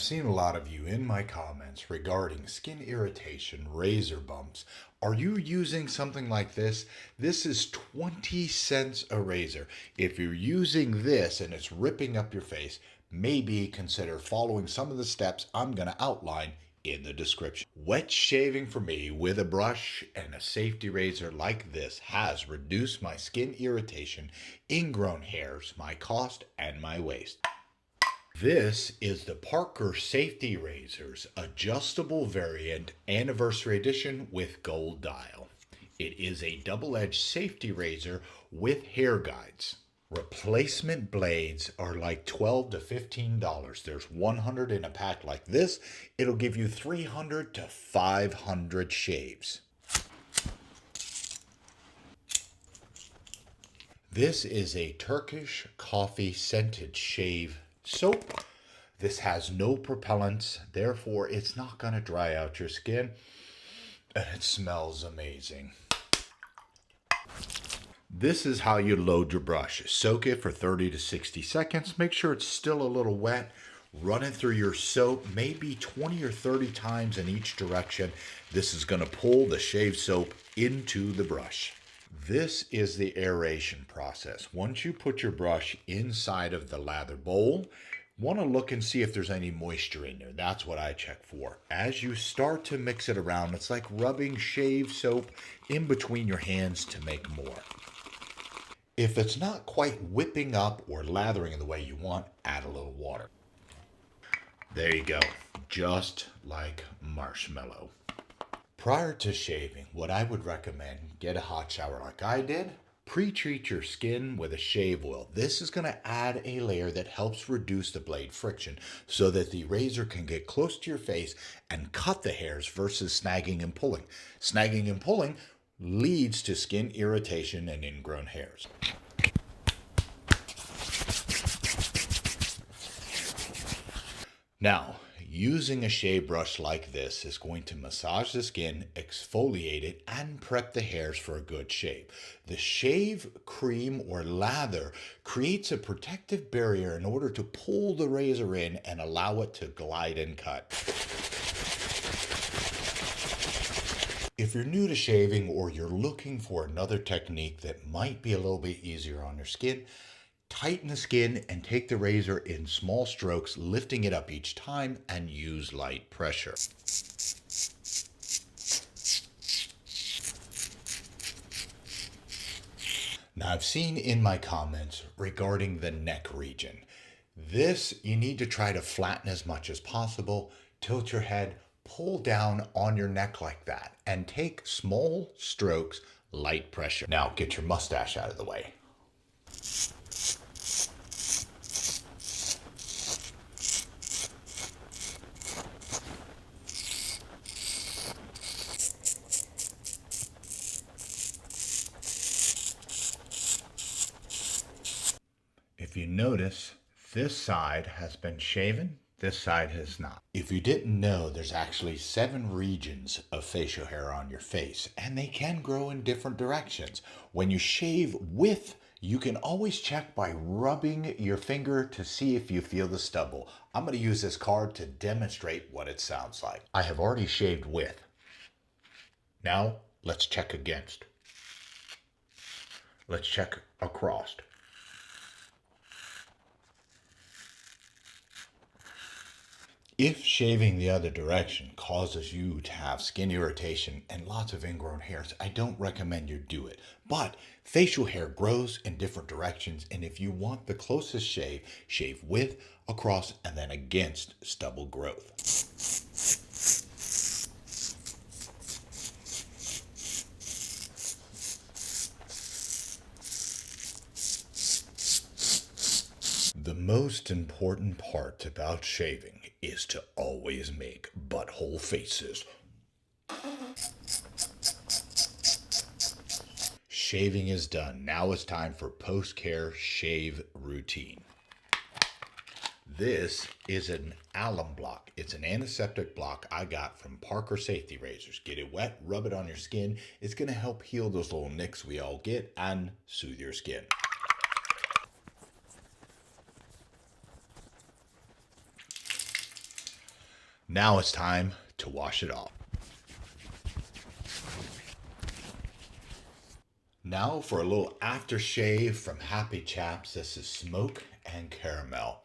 seen a lot of you in my comments regarding skin irritation, razor bumps. Are you using something like this? This is 20 cents a razor. If you're using this and it's ripping up your face, maybe consider following some of the steps I'm going to outline in the description. Wet shaving for me with a brush and a safety razor like this has reduced my skin irritation, ingrown hairs, my cost, and my waste. This is the Parker Safety Razors adjustable variant anniversary edition with gold dial. It is a double-edged safety razor with hair guides. Replacement blades are like $12 to $15. There's 100 in a pack like this. It'll give you 300 to 500 shaves. This is a Turkish coffee scented shave soap. This has no propellants, therefore it's not going to dry out your skin, and it smells amazing. This is how you load your brush. Soak it for 30 to 60 seconds. Make sure it's still a little wet. Run it through your soap, maybe 20 or 30 times in each direction. This is going to pull the shave soap into the brush. This is the aeration process. Once you put your brush inside of the lather bowl, want to look and see if there's any moisture in there. That's what I check for. As you start to mix it around, it's like rubbing shave soap in between your hands to make more. If it's not quite whipping up or lathering in the way you want, add a little water. There you go, just like marshmallow. Prior to shaving, what I would recommend, get a hot shower like I did. Pre-treat your skin with a shave oil. This is going to add a layer that helps reduce the blade friction so that the razor can get close to your face and cut the hairs versus snagging and pulling. Snagging and pulling leads to skin irritation and ingrown hairs. Now, using a shave brush like this is going to massage the skin, exfoliate it, and prep the hairs for a good shave. The shave cream or lather creates a protective barrier in order to pull the razor in and allow it to glide and cut. If you're new to shaving or you're looking for another technique that might be a little bit easier on your skin, tighten the skin and take the razor in small strokes, lifting it up each time, and use light pressure. Now, I've seen in my comments regarding the neck region. This, you need to try to flatten as much as possible, tilt your head, pull down on your neck like that, and take small strokes, light pressure. Now, get your mustache out of the way. If you notice, this side has been shaven, this side has not. If you didn't know, there's actually 7 regions of facial hair on your face, and they can grow in different directions. When you shave with, you can always check by rubbing your finger to see if you feel the stubble. I'm going to use this card to demonstrate what it sounds like. I have already shaved with. Now, let's check against. Let's check across. If shaving the other direction causes you to have skin irritation and lots of ingrown hairs, I don't recommend you do it. But facial hair grows in different directions, and if you want the closest shave, shave with, across, and then against stubble growth. The most important part about shaving is to always make butthole faces. Shaving is done. Now it's time for post-care shave routine. This is an alum block. It's an antiseptic block I got from Parker Safety Razors. Get it wet, rub it on your skin. It's going to help heal those little nicks we all get and soothe your skin. Now it's time to wash it off. Now for a little aftershave from Happy Chaps. This is smoke and caramel.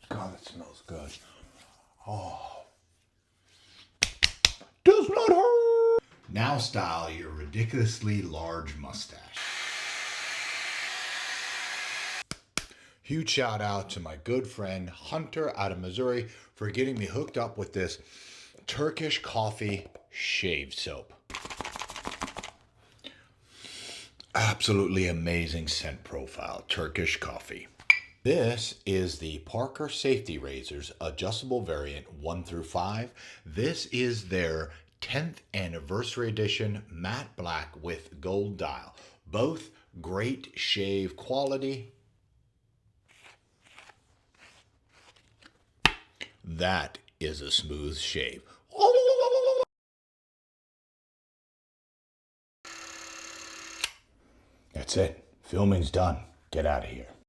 God, it smells good. Oh. Does not hurt. Now style your ridiculously large mustache. Huge shout out to my good friend Hunter out of Missouri for getting me hooked up with this Turkish coffee shave soap. Absolutely amazing scent profile, Turkish coffee. This is the Parker Safety Razors adjustable variant 1 through 5. This is their 10th anniversary edition matte black with gold dial. Both great shave quality. That is a smooth shave. That's it. Filming's done. Get out of here.